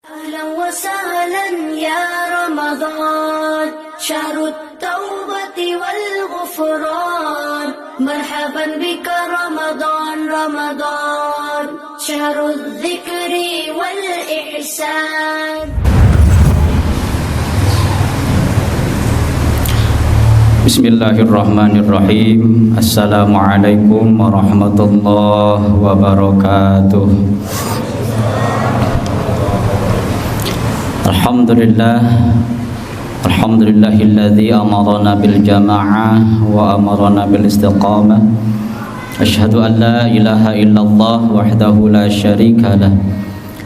أهلا وسهلا يا رمضان شهر التوبة والغفران مرحبا بك رمضان رمضان شهر الذكر والإحسان. Bismillahirrahmanirrahim. Assalamualaikum warahmatullahi wabarakatuh. Alhamdulillahilladzi amarana bil jama'ah wa amarana bil istiqamah. Asyhadu an la ilaha illallah wahdahu la syarika lah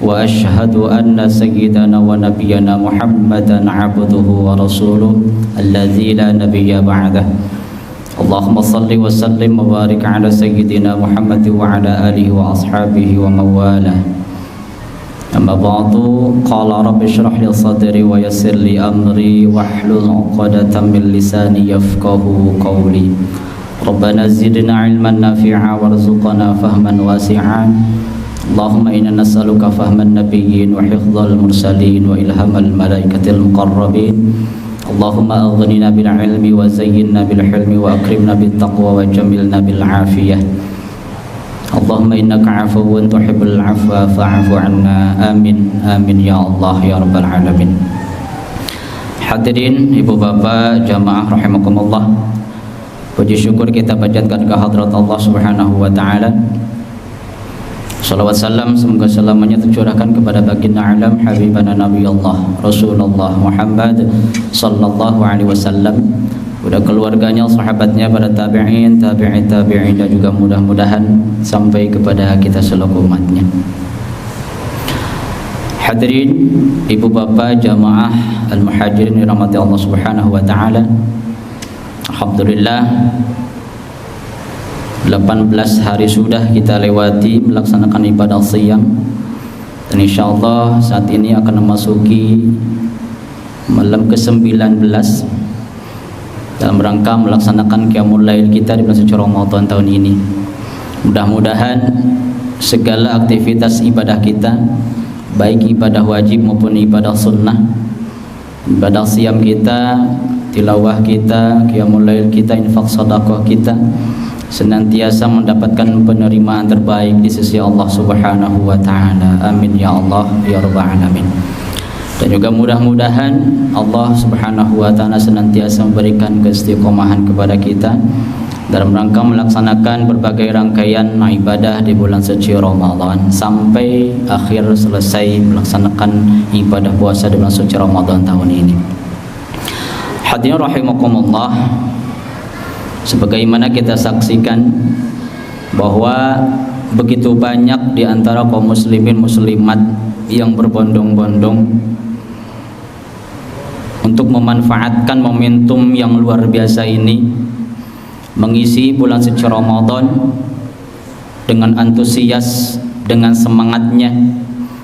wa asyhadu anna sayyidana wa nabiyyana Muhammadan abduhu wa rasuluh alladzi la nabiyya ba'dah. Allahumma salli wa sallim wa barik ala sayyidina Muhammad wa ala alihi wa ashabihi wa mawalah. Amma ba'du, qala rabbi shrah li sadri wa yassir li amri wahlul 'uqdatam min lisani yafqahu qawli. Rabbana zidna 'ilman nafi'a warzuqna fahman wasi'an. Allahumma inna nas'aluka fahman nabiyyin wa hifdzal mursalin wa ilhamal malaikatil muqarrabin. Allahumma aghnina bil ilmi wa zayyinna bil hilmi wa akrimna bit taqwa wa jamilna bil afiyah. Allahumma innaka 'afuwun tuhibbul 'afwa fa'fu 'anna. Amin amin ya Allah ya rabbal alamin. Hadirin ibu bapak jamaah rahimakumullah, puji syukur kita panjatkan ke hadrat Allah Subhanahu wa taala. Salawat salam semoga selamanya tercurahkan kepada baginda alam habibana Nabi Allah Rasulullah Muhammad sallallahu alaihi wasallam, kepada keluarganya, sahabatnya, para tabi'in, tabi'in dan juga mudah-mudahan sampai kepada kita selaku umatnya. Hadirin ibu bapak jamaah al-muhajirin dirahmati Allah Subhanahu wa taala. Alhamdulillah 18 hari sudah kita lewati melaksanakan ibadah siyam, dan insyaallah saat ini akan memasuki malam ke-19 dalam rangka melaksanakan qiyamul lail kita di bulan suci Ramadan tahun ini. Mudah-mudahan segala aktivitas ibadah kita, baik ibadah wajib maupun ibadah sunnah, ibadah siyam kita, tilawah kita, qiyamul lail kita, infak sedekah kita, senantiasa mendapatkan penerimaan terbaik di sisi Allah Subhanahu wa taala. Amin ya Allah ya rabbal alamin. Dan juga mudah-mudahan Allah Subhanahu wa taala senantiasa memberikan keistiqomahan kepada kita dalam rangka melaksanakan berbagai rangkaian ibadah di bulan suci Ramadan sampai akhir selesai melaksanakan ibadah puasa di bulan suci Ramadan tahun ini. Hadirin rahimakumullah, sebagaimana kita saksikan bahwa begitu banyak di antara kaum muslimin muslimat yang berbondong-bondong untuk memanfaatkan momentum yang luar biasa ini, mengisi bulan suci Ramadan dengan antusias, dengan semangatnya,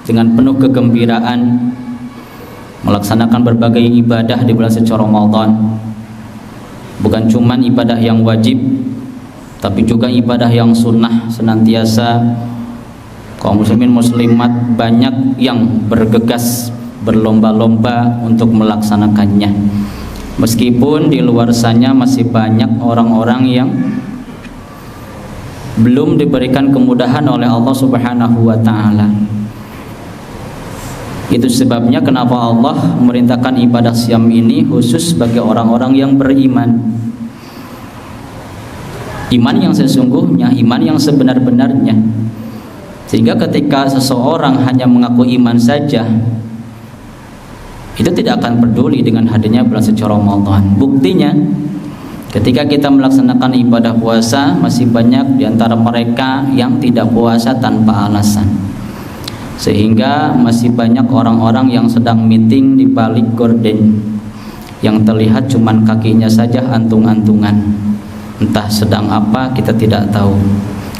dengan penuh kegembiraan melaksanakan berbagai ibadah di bulan suci Ramadan. Bukan cuma ibadah yang wajib, tapi juga ibadah yang sunnah. Senantiasa kaum muslimin muslimat banyak yang bergegas, berlomba-lomba untuk melaksanakannya. Meskipun di luar sana masih banyak orang-orang yang belum diberikan kemudahan oleh Allah Subhanahu wa taala. Itu sebabnya kenapa Allah memerintahkan ibadah siyam ini khusus bagi orang-orang yang beriman. Iman yang sesungguhnya, iman yang sebenar-benarnya. Sehingga ketika seseorang hanya mengaku iman saja, itu tidak akan peduli dengan hadirnya bulan suci Ramadan. Buktinya, ketika kita melaksanakan ibadah puasa, masih banyak di antara mereka yang tidak puasa tanpa alasan. Sehingga masih banyak orang-orang yang sedang meeting di balik gorden, yang terlihat cuman kakinya saja antung-antungan. Entah sedang apa kita tidak tahu.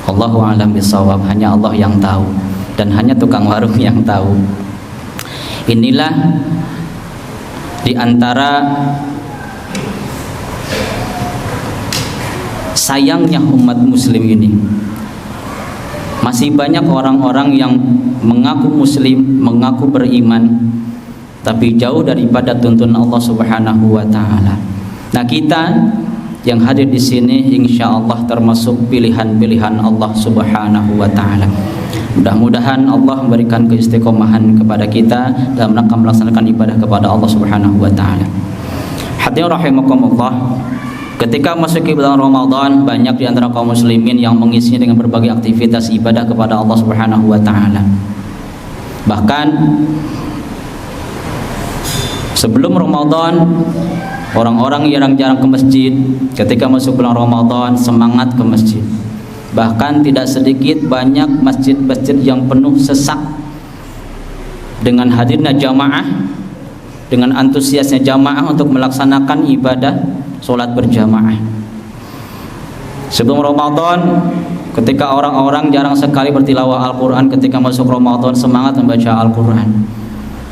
Allahu a'lam bishawab, hanya Allah yang tahu, dan hanya tukang warung yang tahu. Inilah di antara sayangnya umat muslim ini, Masih banyak orang-orang yang mengaku muslim, mengaku beriman, tapi jauh daripada tuntunan Allah Subhanahu wa taala. Nah, kita yang hadir di sini insyaallah termasuk pilihan-pilihan Allah Subhanahu wa taala. Mudah-mudahan Allah memberikan keistiqomahan kepada kita dalam rangka melaksanakan ibadah kepada Allah Subhanahu wa taala. Hadirin rahimakumullah, ketika memasuki bulan Ramadan, banyak di antara kaum muslimin yang mengisinya dengan berbagai aktivitas ibadah kepada Allah Subhanahu wa taala. Bahkan sebelum Ramadan, orang-orang jarang-jarang ke masjid. Ketika masuk bulan Ramadan, semangat ke masjid. Bahkan tidak sedikit banyak masjid-masjid yang penuh sesak dengan hadirnya jamaah, dengan antusiasnya jamaah untuk melaksanakan ibadah sholat berjamaah. Sebelum Ramadan, ketika orang-orang jarang sekali bertilawah Al-Quran, ketika masuk Ramadan semangat membaca Al-Quran.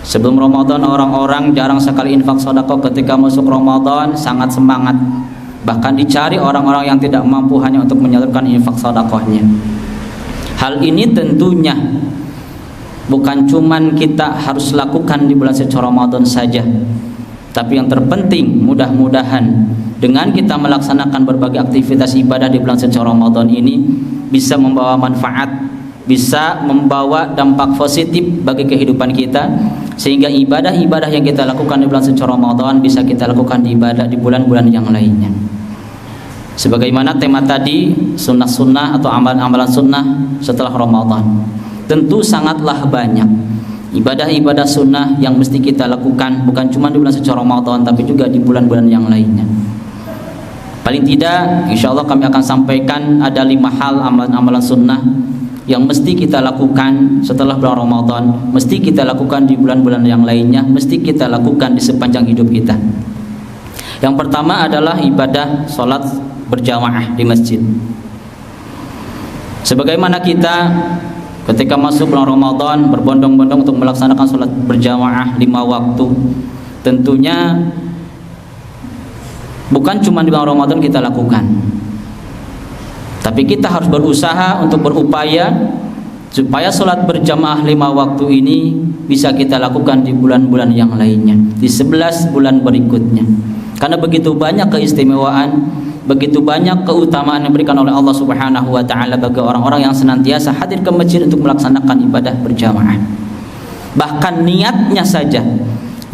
Sebelum Ramadan, orang-orang jarang sekali infak sedekah, ketika masuk Ramadan sangat semangat. Bahkan dicari orang-orang yang tidak mampu hanya untuk menyalurkan infak sedekahnya. Hal ini tentunya bukan cuman kita harus lakukan di bulan suci Ramadan saja, tapi yang terpenting mudah-mudahan dengan kita melaksanakan berbagai aktivitas ibadah di bulan suci Ramadan ini bisa membawa manfaat, bisa membawa dampak positif bagi kehidupan kita, sehingga ibadah-ibadah yang kita lakukan di bulan suci Ramadan bisa kita lakukan di ibadah di bulan-bulan yang lainnya. Sebagaimana tema tadi, sunnah-sunnah atau amalan-amalan sunnah setelah Ramadan, tentu sangatlah banyak ibadah-ibadah sunnah yang mesti kita lakukan, bukan cuma di bulan suci Ramadan tapi juga di bulan-bulan yang lainnya. Paling tidak, insya Allah kami akan sampaikan ada 5 hal amalan-amalan sunnah yang mesti kita lakukan setelah bulan Ramadan, mesti kita lakukan di bulan-bulan yang lainnya, mesti kita lakukan di sepanjang hidup kita. Yang pertama adalah ibadah sholat berjamaah di masjid. Sebagaimana kita ketika masuk bulan Ramadan berbondong-bondong untuk melaksanakan sholat berjamaah 5 waktu, tentunya bukan cuma di bulan Ramadan kita lakukan, tapi kita harus berusaha untuk berupaya supaya sholat berjamaah 5 waktu ini bisa kita lakukan di bulan-bulan yang lainnya, di 11 bulan berikutnya. Karena begitu banyak keistimewaan, begitu banyak keutamaan yang diberikan oleh Allah Subhanahu wa taala bagi orang-orang yang senantiasa hadir ke masjid untuk melaksanakan ibadah berjamaah. Bahkan niatnya saja,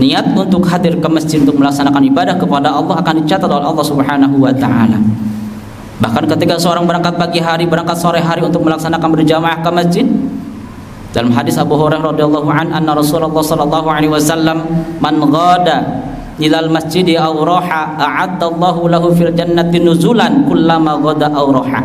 niat untuk hadir ke masjid untuk melaksanakan ibadah kepada Allah akan dicatat oleh Allah Subhanahu wa taala. Bahkan ketika seorang berangkat pagi hari, berangkat sore hari untuk melaksanakan berjamaah ke masjid, dalam hadis Abu Hurairah radhiyallahu anna Rasulullah sallallahu alaihi wasallam, man ghada ilal masjidi aw raha a'addallahu lahu fil jannati nuzulan kullama ghada aw raha.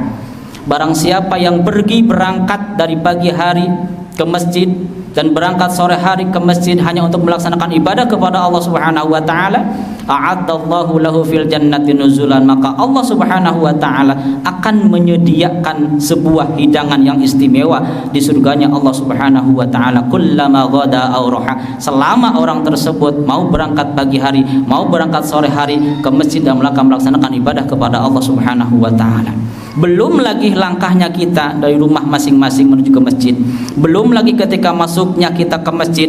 Barang siapa yang pergi berangkat dari pagi hari ke masjid dan berangkat sore hari ke masjid hanya untuk melaksanakan ibadah kepada Allah Subhanahu wa taala, a'addallahu lahu fil jannati nuzulan, maka Allah Subhanahu wa taala akan menyediakan sebuah hidangan yang istimewa di surganya Allah Subhanahu wa taala kullama ghada aw raha, selama orang tersebut mau berangkat pagi hari, mau berangkat sore hari ke masjid dan melaksanakan ibadah kepada Allah Subhanahu wa taala. Belum lagi langkahnya kita dari rumah masing-masing menuju ke masjid, belum lagi ketika masuknya kita ke masjid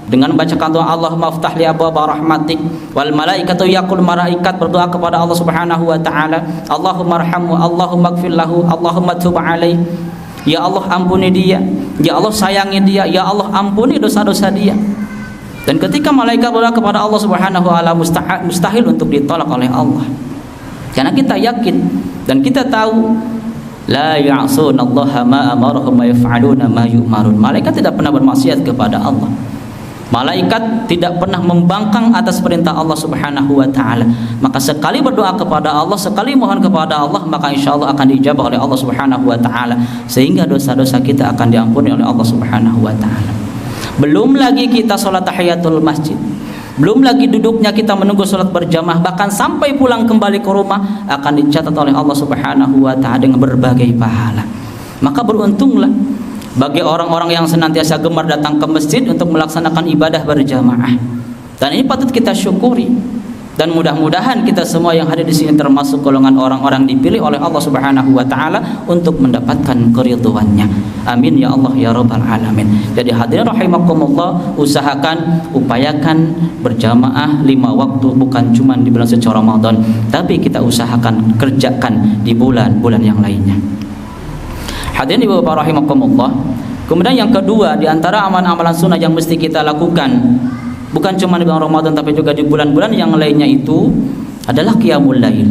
dengan membacakan doa Allahumma aftah li abwaaba rahmatik wal malaikatu yaqul malaikat berdoa kepada Allah Subhanahu wa taala, Allahumma arhamhu, Allahumma ighfir lahu, Allahumma tub alaih. Ya Allah ampuni dia, ya Allah sayangi dia, ya Allah ampuni dosa-dosa dia. Dan ketika malaikat berdoa kepada Allah Subhanahu wa taala, mustahil untuk ditolak oleh Allah. Karena kita yakin dan kita tahu la ya'sunallaha ma amarahum wa yaf'aluna ma yu'marun. Malaikat tidak pernah bermaksiat kepada Allah. Malaikat tidak pernah membangkang atas perintah Allah Subhanahu wa taala. Maka sekali berdoa kepada Allah, sekali mohon kepada Allah, maka insyaallah akan dijabah oleh Allah Subhanahu wa taala, sehingga dosa-dosa kita akan diampuni oleh Allah Subhanahu wa taala. Belum lagi kita salat tahiyatul masjid, belum lagi duduknya kita menunggu salat berjamaah, bahkan sampai pulang kembali ke rumah akan dicatat oleh Allah Subhanahu wa taala dengan berbagai pahala. Maka beruntunglah bagi orang-orang yang senantiasa gemar datang ke masjid untuk melaksanakan ibadah berjamaah. Dan ini patut kita syukuri. Dan mudah-mudahan kita semua yang hadir di sini termasuk golongan orang-orang dipilih oleh Allah Subhanahu wa taala untuk mendapatkan keridhoannya. Amin ya Allah ya rabbal alamin. Jadi hadirin rahimakumullah, upayakan berjamaah 5 waktu, bukan cuma di bulan suci Ramadan, tapi kita usahakan kerjakan di bulan-bulan yang lainnya. Hadirin ibu bapak rahimakumullah. Kemudian yang kedua, di antara amalan-amalan sunnah yang mesti kita lakukan bukan cuma di bulan Ramadan tapi juga di bulan-bulan yang lainnya itu adalah qiyamul lail.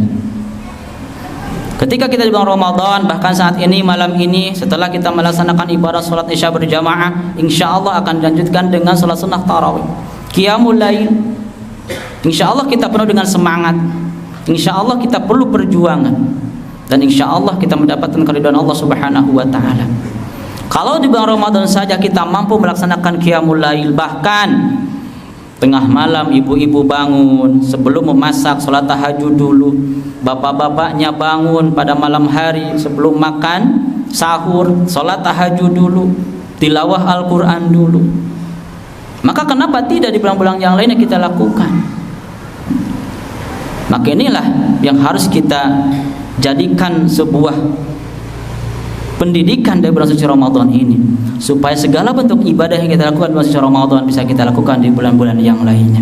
Ketika kita di bulan Ramadan, bahkan saat ini malam ini setelah kita melaksanakan ibadah salat Isya berjamaah, insyaallah akan dilanjutkan dengan salat sunnah tarawih. Qiyamul lail. Insyaallah kita penuh dengan semangat. Insyaallah kita perlu perjuangan. Dan insyaallah kita mendapatkan keridhaan Allah Subhanahu wa taala. Kalau di bulan Ramadan saja kita mampu melaksanakan qiyamul lail, bahkan tengah malam ibu-ibu bangun sebelum memasak salat tahajud dulu, bapak-bapaknya bangun pada malam hari sebelum makan sahur salat tahajud dulu, tilawah Al-Quran dulu, maka kenapa tidak di bulan-bulan yang lainnya kita lakukan? Maka inilah yang harus kita jadikan sebuah pendidikan dari bulan suci Ramadan ini, supaya segala bentuk ibadah yang kita lakukan di bulan suci Ramadan bisa kita lakukan di bulan-bulan yang lainnya.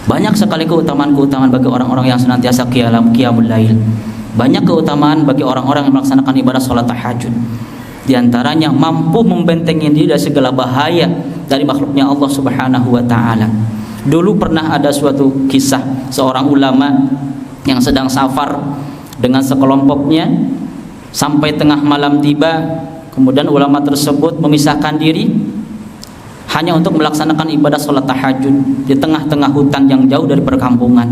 Banyak sekali keutamaan-keutamaan bagi orang-orang yang senantiasa qiyamul lail. Banyak keutamaan bagi orang-orang yang melaksanakan ibadah salat tahajud. Di antaranya mampu membentengi diri dari segala bahaya dari makhluknya Allah Subhanahu wa taala. Dulu pernah ada suatu kisah seorang ulama yang sedang safar dengan sekelompoknya. Sampai tengah malam tiba, kemudian ulama tersebut memisahkan diri hanya untuk melaksanakan ibadah salat tahajud di tengah-tengah hutan yang jauh dari perkampungan.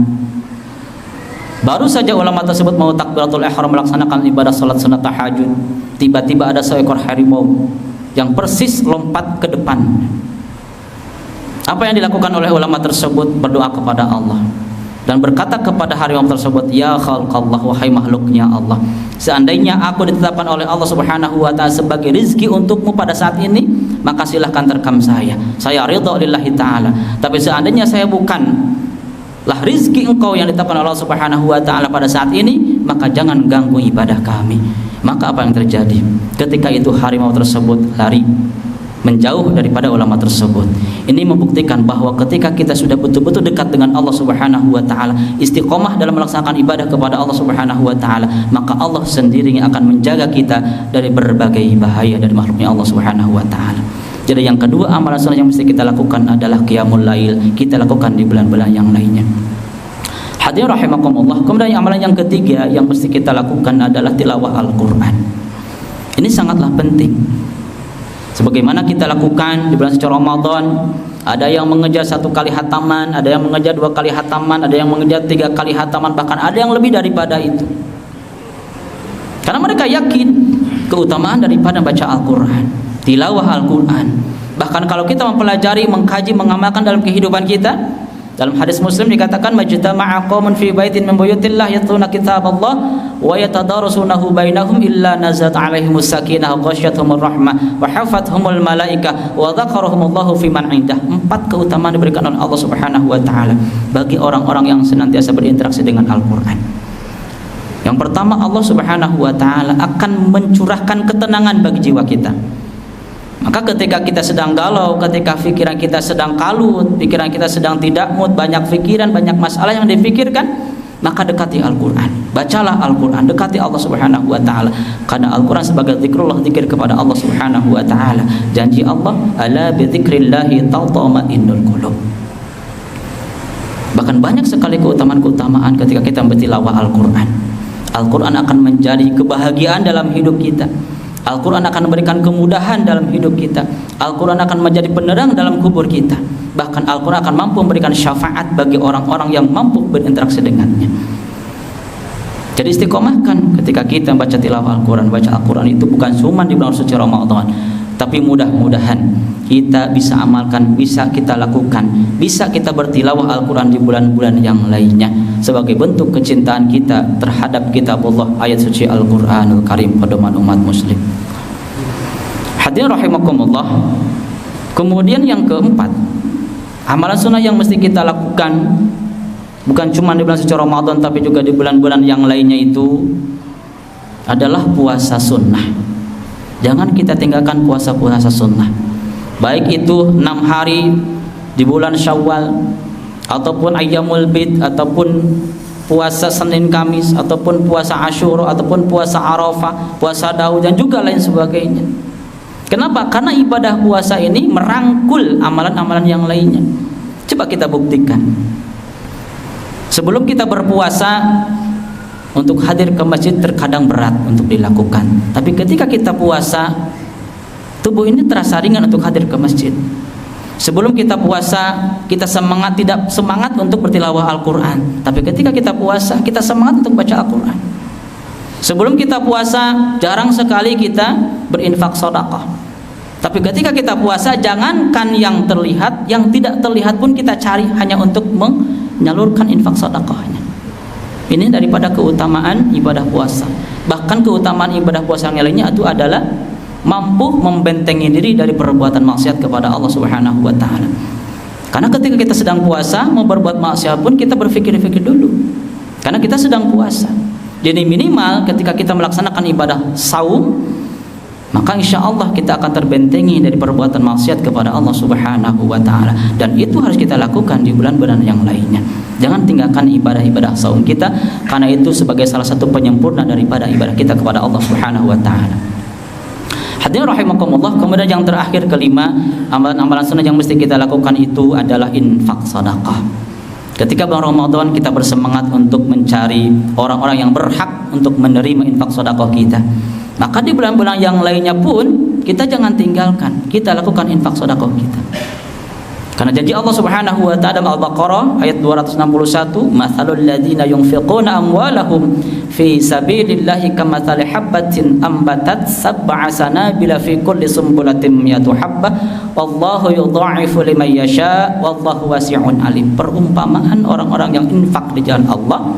Baru saja ulama tersebut mau takbiratul ihram melaksanakan ibadah salat sunat tahajud, tiba-tiba ada seekor harimau yang persis lompat ke depan. Apa yang dilakukan oleh ulama tersebut? Berdoa kepada Allah dan berkata kepada harimau tersebut, ya khalqallah, wahai makhluknya Allah, seandainya aku ditetapkan oleh Allah Subhanahu wa taala sebagai rizki untukmu pada saat ini, maka silahkan terkam saya ridha lillahi taala. Tapi seandainya saya bukanlah rizki engkau yang ditetapkan oleh Allah Subhanahu wa taala pada saat ini, maka jangan ganggu ibadah kami. Maka apa yang terjadi? Ketika itu harimau tersebut lari menjauh daripada ulama tersebut. Ini membuktikan bahwa ketika kita sudah betul-betul dekat dengan Allah Subhanahu wa taala, istiqomah dalam melaksanakan ibadah kepada Allah Subhanahu wa taala, maka Allah sendiri yang akan menjaga kita dari berbagai bahaya dari makhluknya Allah Subhanahu wa taala. Jadi yang kedua, amalan sunnah yang mesti kita lakukan adalah qiyamul lail. Kita lakukan di bulan-bulan yang lainnya. Hadirin rahimakumullah. Kemudian amalan yang ketiga yang mesti kita lakukan adalah tilawah Al-Qur'an. Ini sangatlah penting. Sebagaimana kita lakukan di bulan suci Ramadan, ada yang mengejar 1 kali hataman, ada yang mengejar 2 kali hataman, ada yang mengejar 3 kali hataman, bahkan ada yang lebih daripada itu. Karena mereka yakin keutamaan daripada baca Al-Quran, tilawah Al-Quran. Bahkan kalau kita mempelajari, mengkaji, mengamalkan dalam kehidupan kita, dalam hadis Muslim dikatakan, majtama'a qaumun fi baitin min buyutillah yatluna kitaballah wa yatadarasunahu bainahum illa nazat 'alaihimus sakinah wa ghasyiyatuhumur rahmah wa hafathumul malaikah wa dzakarahumullahu fi man 'indah. 4 keutamaan diberikan oleh Allah Subhanahu wa taala bagi orang-orang yang senantiasa berinteraksi dengan Al-Qur'an. Yang pertama, Allah Subhanahu wa taala akan mencurahkan ketenangan bagi jiwa kita. Maka ketika kita sedang galau, ketika pikiran kita sedang kalut, pikiran kita sedang tidak mood, banyak pikiran, banyak masalah yang dipikirkan, maka dekati Al-Quran, bacalah Al-Quran, dekati Allah Subhanahu wa taala. Karena Al-Quran sebagai zikrullah, zikir kepada Allah Subhanahu wa taala. Janji Allah, ala bi dzikrillahi tatma'innul qulub. Bahkan banyak sekali keutamaan-keutamaan ketika kita bertilawah Al-Quran. Al-Quran akan menjadi kebahagiaan dalam hidup kita. Al-Quran akan memberikan kemudahan dalam hidup kita. Al-Quran akan menjadi penerang dalam kubur kita. Bahkan Al-Quran akan mampu memberikan syafaat bagi orang-orang yang mampu berinteraksi dengannya. Jadi istiqomahkan ketika kita membaca tilawah Al-Quran. Baca Al-Quran itu bukan cuma di bulan suci Ramadan, tapi mudah-mudahan kita bisa amalkan, bisa kita lakukan, bisa kita bertilawah Al-Quran di bulan-bulan yang lainnya sebagai bentuk kecintaan kita terhadap kitabullah, ayat suci Al-Quranul Karim, pedoman umat muslim. Hadirin rahimakumullah. Kemudian yang keempat, amalan sunnah yang mesti kita lakukan bukan cuma di bulan suci Ramadan tapi juga di bulan-bulan yang lainnya itu adalah puasa sunnah. Jangan kita tinggalkan puasa-puasa sunnah, baik itu 6 hari di bulan Syawal, ataupun Ayyamul Bid, ataupun puasa Senin Kamis, ataupun puasa Asyura, ataupun puasa Arafah, puasa Daud, dan juga lain sebagainya. Kenapa? Karena ibadah puasa ini merangkul amalan-amalan yang lainnya. Coba kita buktikan. Sebelum kita berpuasa, untuk hadir ke masjid terkadang berat untuk dilakukan. Tapi ketika kita puasa, tubuh ini terasa ringan untuk hadir ke masjid. Sebelum kita puasa, kita tidak semangat untuk bertilawah Al-Quran. Tapi ketika kita puasa, kita semangat untuk baca Al-Quran. Sebelum kita puasa, jarang sekali kita berinfak sedekah. Tapi ketika kita puasa, jangankan yang terlihat, yang tidak terlihat pun kita cari hanya untuk menyalurkan infak sedekahnya. Ini daripada keutamaan ibadah puasa. Bahkan keutamaan ibadah puasa yang lainnya itu adalah mampu membentengi diri dari perbuatan maksiat kepada Allah Subhanahu wa taala. Karena ketika kita sedang puasa, mau berbuat maksiat pun kita berpikir-pikir dulu. Karena kita sedang puasa. Jadi minimal ketika kita melaksanakan ibadah saum, maka insya Allah kita akan terbentengi dari perbuatan maksiat kepada Allah Subhanahu wa taala. Dan itu harus kita lakukan di bulan-bulan yang lainnya. Jangan tinggalkan ibadah-ibadah saum kita, karena itu sebagai salah satu penyempurna daripada ibadah kita kepada Allah Subhanahu wa taala. Hadirin rahimakumullah, kemudian yang terakhir kelima, amalan-amalan sunnah yang mesti kita lakukan itu adalah infak sedekah. Ketika bulan Ramadan kita bersemangat untuk mencari orang-orang yang berhak untuk menerima infak sedekah kita. Maka di bulan-bulan yang lainnya pun kita jangan tinggalkan, kita lakukan infak sedekah kita. Karena janji Allah Subhanahu wa taala dalam Al-Baqarah ayat 261, "Matsalul ladzina yunfiquna amwalahum fi sabilillahi kamatsali habbatin ambatat sab'a sanabila fi kulli sumbulatin mi'atu habbah wallahu yudha'ifu liman yasha wallahu wasi'un alim." Perumpamaan orang-orang yang infak di jalan Allah,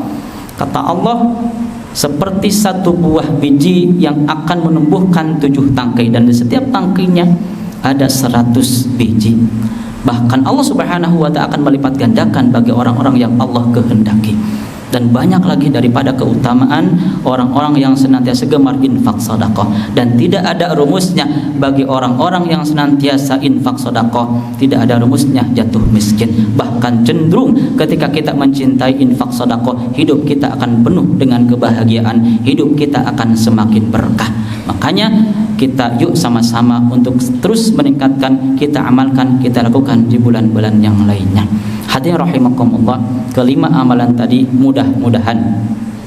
kata Allah, seperti satu buah biji yang akan menumbuhkan 7 tangkai, dan di setiap tangkainya ada 100 biji. Bahkan Allah Subhanahu wa ta'ala akan melipat gandakan bagi orang-orang yang Allah kehendaki. Dan banyak lagi daripada keutamaan orang-orang yang senantiasa gemar infak sedekah. Dan tidak ada rumusnya bagi orang-orang yang senantiasa infak sedekah, tidak ada rumusnya jatuh miskin. Bahkan cenderung ketika kita mencintai infak sedekah, hidup kita akan penuh dengan kebahagiaan, hidup kita akan semakin berkah. Makanya kita yuk sama-sama untuk terus meningkatkan, kita amalkan, kita lakukan di bulan-bulan yang lainnya. Hadirin rahimakumullah, kelima amalan tadi mudah-mudahan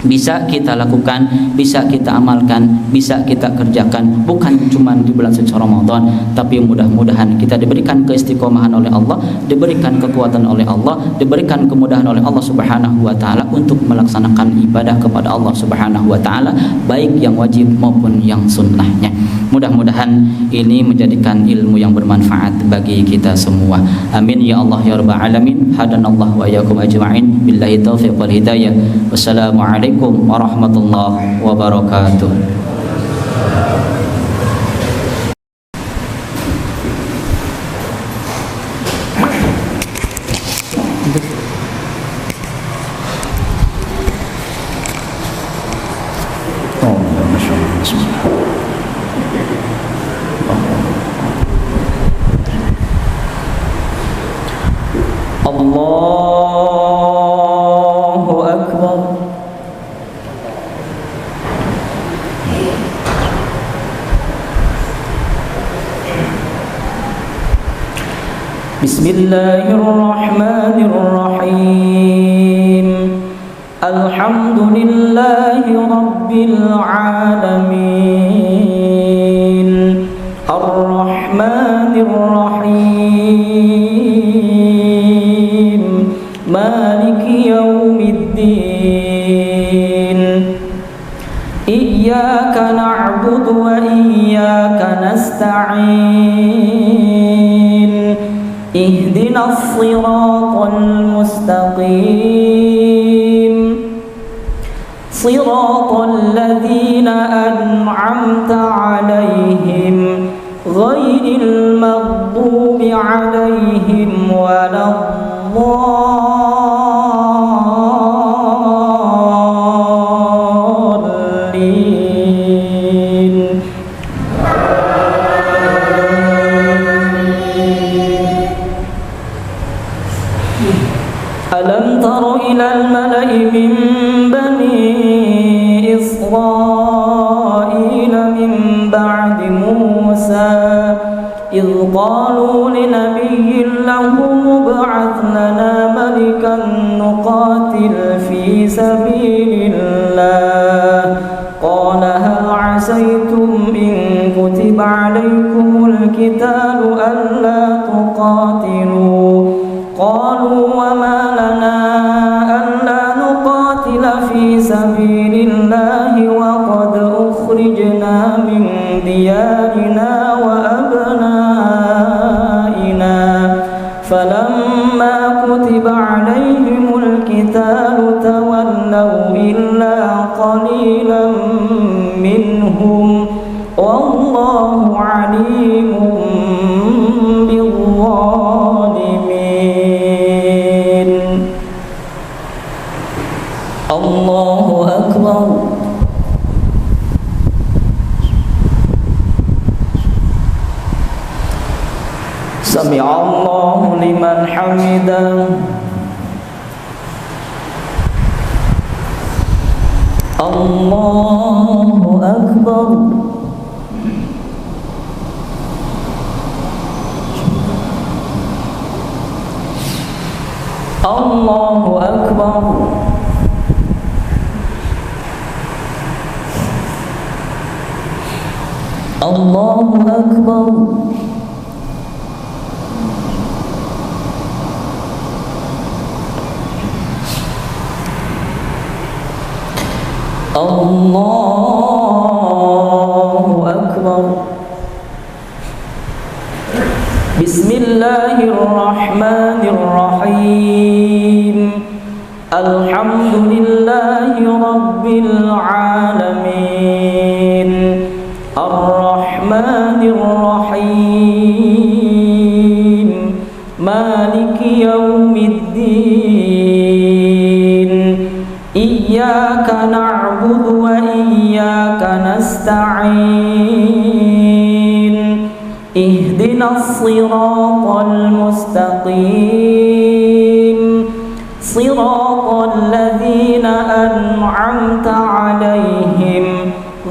bisa kita lakukan, bisa kita amalkan, bisa kita kerjakan, bukan cuma di bulan suci Ramadan, tapi mudah-mudahan kita diberikan keistiqomahan oleh Allah, diberikan kekuatan oleh Allah, diberikan kemudahan oleh Allah Subhanahu wa taala untuk melaksanakan ibadah kepada Allah Subhanahu wa taala, baik yang wajib maupun yang sunnahnya. Mudah-mudahan ini menjadikan ilmu yang bermanfaat bagi kita semua. Amin ya Allah ya rabbal alamin. Hadanallahu wa iyyakum ajma'in. Billahi taufiq wal hidayah. Wassalamualaikum warahmatullahi wabarakatuh. Allahu Akbar. Bismillahirrahmanirrahim. Alhamdulillahi rabbil alamin. Ar-Rahmanirrahim. Maliki yaumiddin. Iyyaka na'budu wa iyyaka nasta'in. Ihdinas siratal mustaqim. Siratal ladzina an'amta 'alaihim ghairil maghdubi 'alaihim waladdallin. ألم تر إلى الملأ من بني إسرائيل من بعد موسى إذ قالوا لنبي له ابعث لنا ملكا نقاتل في سبيل الله قال هل عسيتم إن كتب عليكم القتال ألا تقاتلوا قالوا وما لنا ألا نقاتل في سبيل الله وقد أخرجنا من ديارنا وأبنائنا فلما كتب عليهم القتال تولوا إلا قليلا منهم والله عليم بالظالمين. الله أكبر. سمع الله لمن حمده. الله أكبر. الله أكبر. الله أكبر. الله أكبر. بسم الله الرحمن الرحيم الحمد لله رب العالمين الرحمن الرحيم مالك يوم الدين إياك نعبد وإياك نستعين اهدنا الصراط المستقيم صراط الذين أنعمت عليهم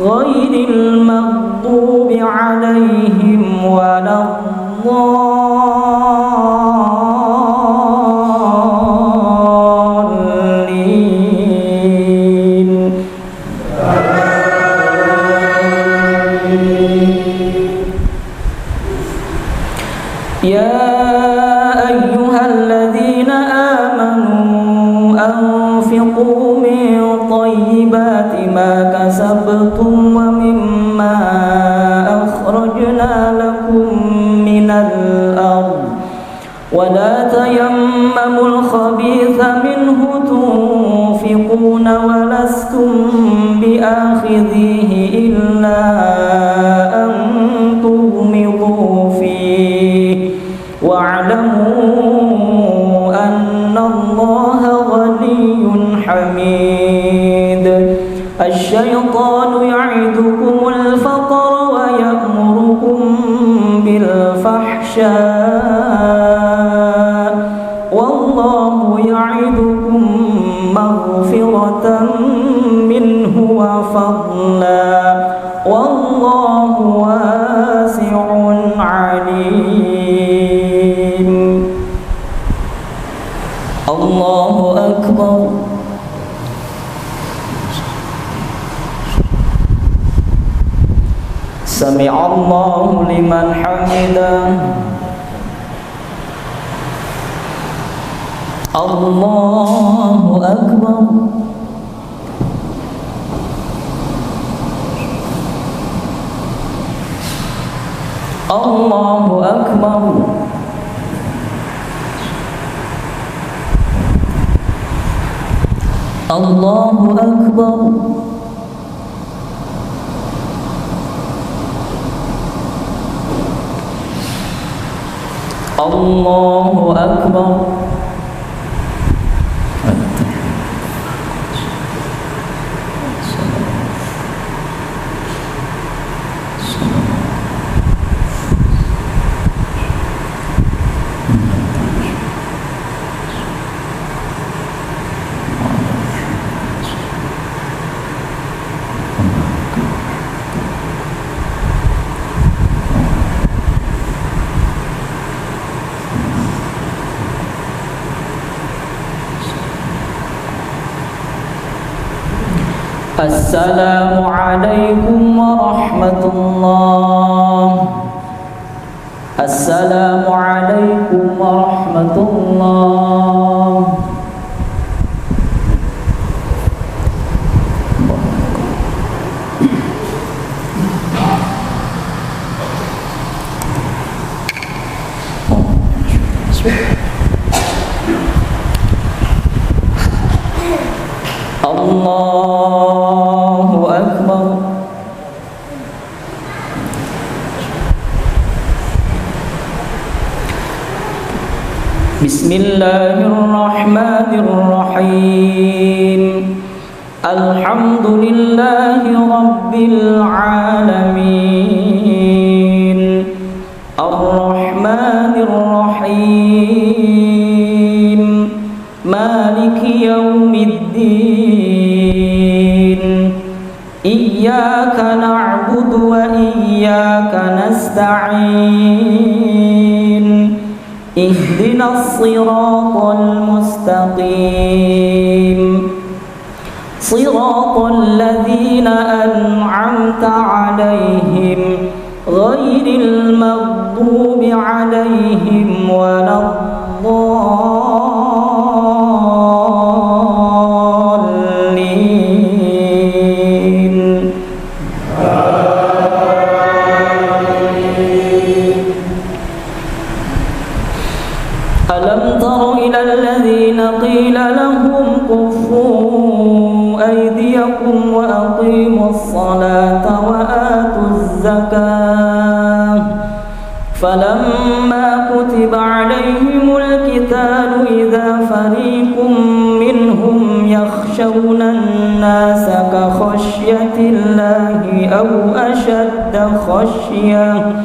غير المغضوب عليهم ولا الضالين. يا أيها الذين آمنوا أنفقوا من طيبات ما كسبتم ومما أخرجنا لكم من الأرض ولا تيمموا الخبيث منه تنفقون ولستم بآخذيه إلا أن تغمضوا فيه واعلموا أن الله غني حميد. الشيطان يعدكم الفقر ويأمركم بالفحشاء والله يعدكم مغفرة منه وفضلا والله واسع عليم. الله أكبر. سمع الله لمن حمده. الله أكبر. الله أكبر. الله أكبر. الله أكبر. السلام عليكم ورحمة الله. السلام عليكم ورحمة الله. Allahu Akbar. Bismillahirrahmanirrahim. Alhamdulillahi Rabbil alamin. Ar-Rahmanir Rahim. Maliki yaumiddin. Iyyaka na'budu wa iyyaka nasta'in. Ihdinas siratal mustaqim. Siratal ladzina an'amta 'alaihim ghairil maghdubi 'alaihim waladdallin. Alam tara ilal ladzina qila lahum kuffu aydiyakum wa aqimus salata wa atuz zakah falamma kutiba alaihimul qitalu idza fariqum minhum yakhshawna an-nasa ka khashyatillahi aw ashadda khashyah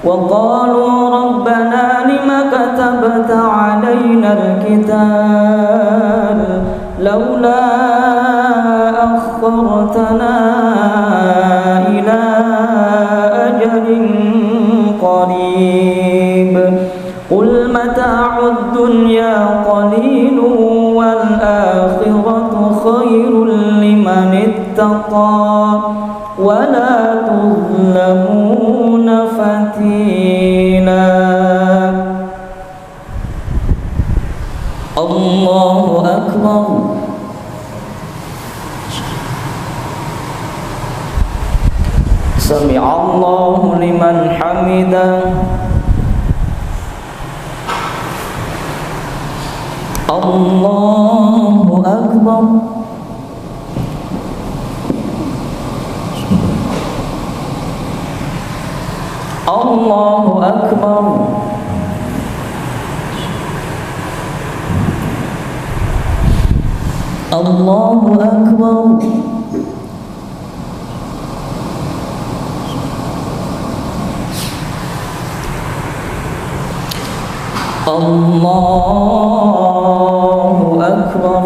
وقالوا ربنا لم كتبت علينا القتال لولا أخرتنا إلى أجل قريب قل متاع الدنيا قليل والآخرة خير لمن اتقى ولا تظلمون فتيلا. الله أكبر. سمع الله لمن حمده. الله أكبر. الله أكبر. الله أكبر. الله أكبر.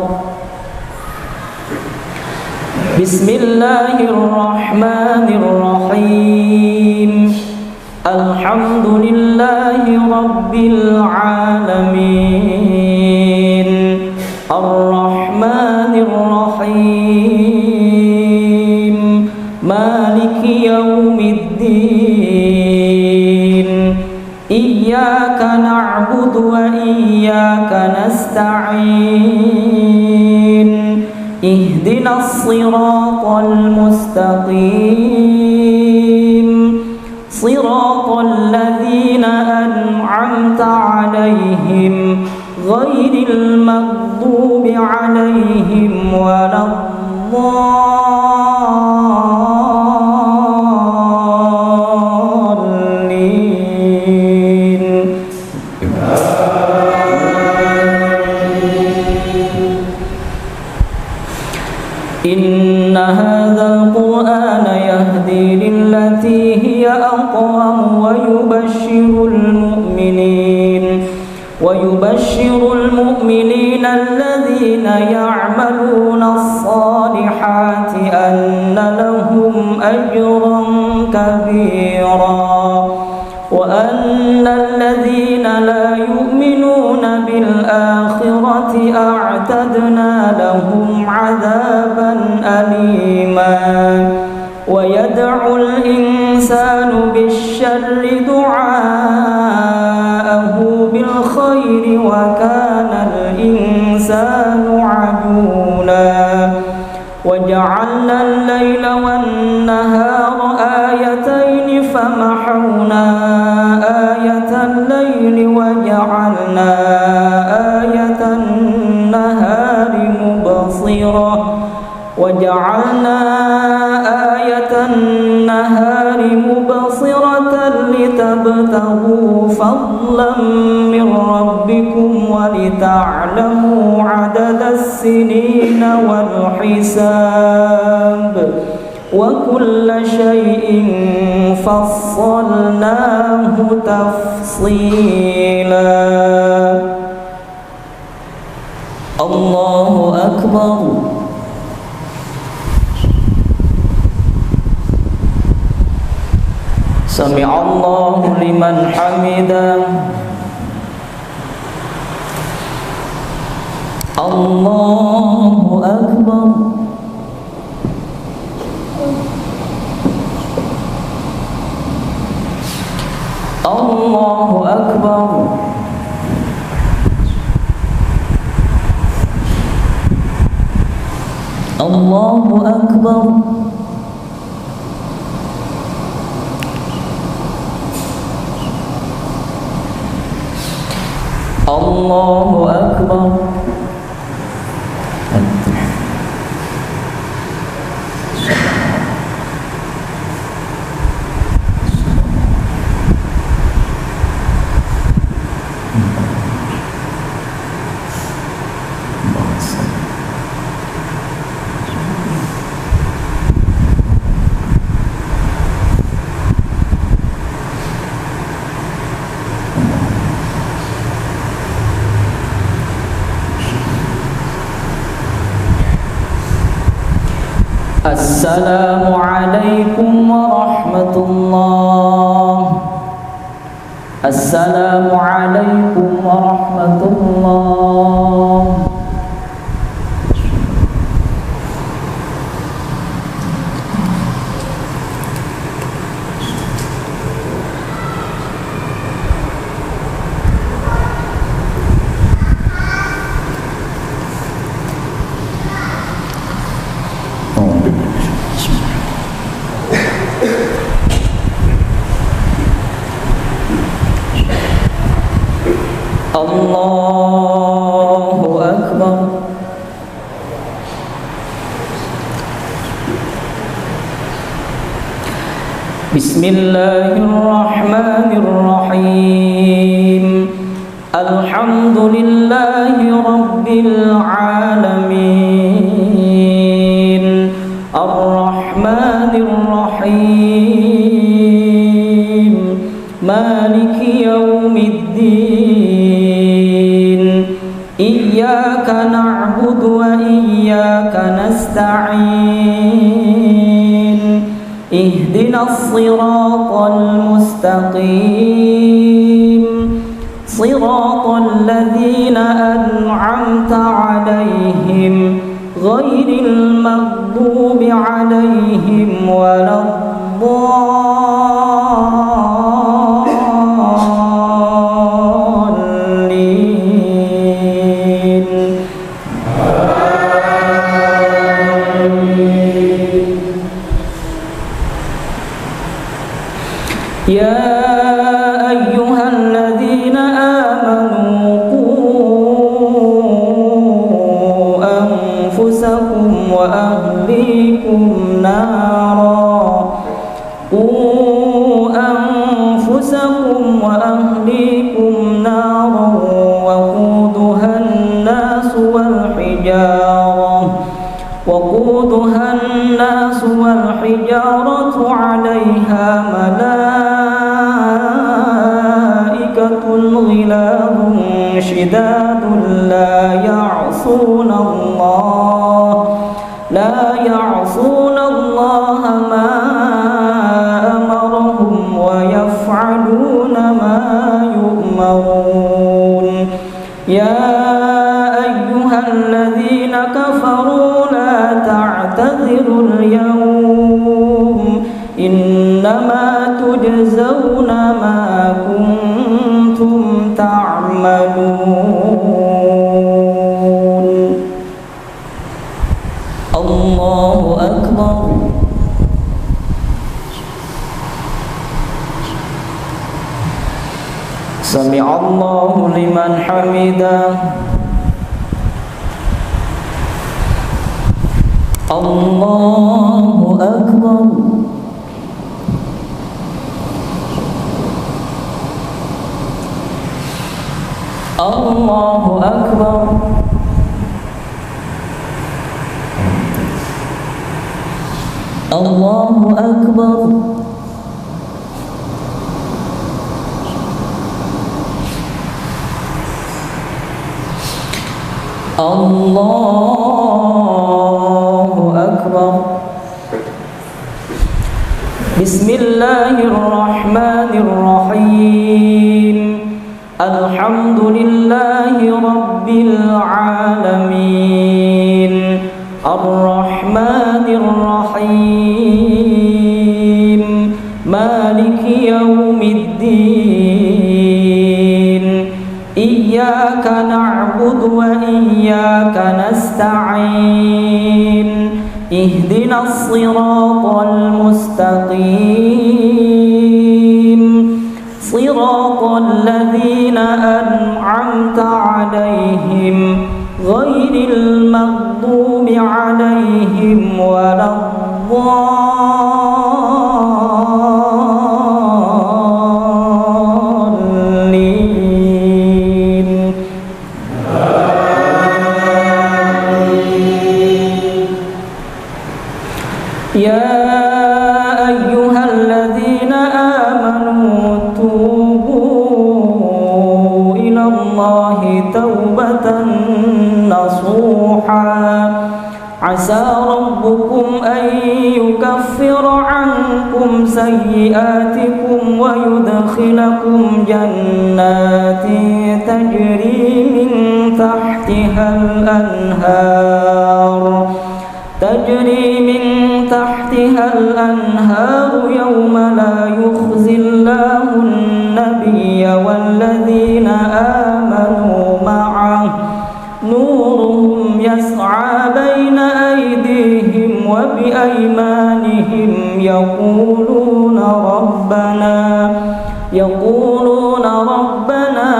بسم الله الرحمن الرحيم. الحمد لله رب العالمين. الرحمن الرحيم. مالك يوم الدين. إياك نعبد وإياك نستعين. اهدنا الصراط المستقيم. صراط الذين أنعمت عليهم غير المغضوب عليهم ولا الضالين. إن هذا القرآن يهدي للتي هي أقوم ويبشر المؤمنين الذين يعملون الصالحات أن لهم أجرا كبيرا وأن الذين لا يؤمنون بالآخرة أعتدنا لهم عذابا أليما ويدعو الإنسان بالشر دعاءه بالخير وكان الإنسان عجولا وجعلنا الليل والنهار آيتين فمحونا آية الليل وجعلنا آية النهار مبصرة لتبتغوا فضلا من ربكم ولتعلموا عدد السنين والحساب وكل شيء فصلناه تفصيلا. الله أكبر. سمع الله لمن حمده. الله أكبر. الله أكبر. الله أكبر. الله أكبر. السلام عليكم ورحمة الله. السلام عليكم ورحمة الله. الله أكبر. بسم الله الرحمن الرحيم. الحمد لله رب العالمين الرحمن الرحيم مالك يوم الدين إياك نعبد وإياك نستعين اهدنا الصراط المستقيم صراط الذين أنعمت عليهم غير المغضوب عليهم ولا الضالين. يا أيها الذين آمنوا قوا أنفسكم وأهليكم نارا وقودها الناس والحجارة عليها ملائكة غلاظ شداد لا يعصون الله ما أمرهم ويفعلون ما يؤمرون. يا أيها الذين كفروا لا تعتذروا اليوم إنما تجزون ما كنتم تعملون الله أكبر سمع الله لمن حمده الله أكبر الله أكبر الله أكبر الله أكبر بسم الله الرحمن الرحيم الحمد لله رب العالمين الرحمن الرحيم مالك يوم الدين إياك نعبد وإياك نستعين اهدنا الصراط المستقيم صراط الذين أنعمت عليهم غير المغضوب عليهم ولا الضالين يا أيها الذين آمنوا توبوا إلى الله توبة نصوحا عسى ربكم أن يكفر عنكم سيئاتكم ويدخلكم جنات تجري من تحتها الأنهار يوم لا يخزي الله النبي والذين آمنوا معه نورهم يسعى بين أيديهم وبأيمانهم يقولون ربنا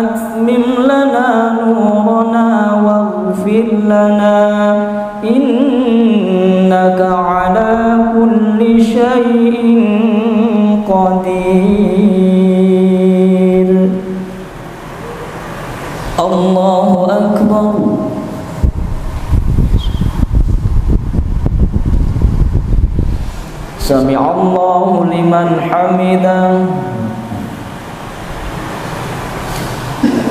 أتمم لنا نورنا واغفر لنا إنك على كل شيء قدير الله أكبر سمع الله لمن حمده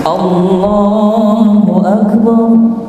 الله أكبر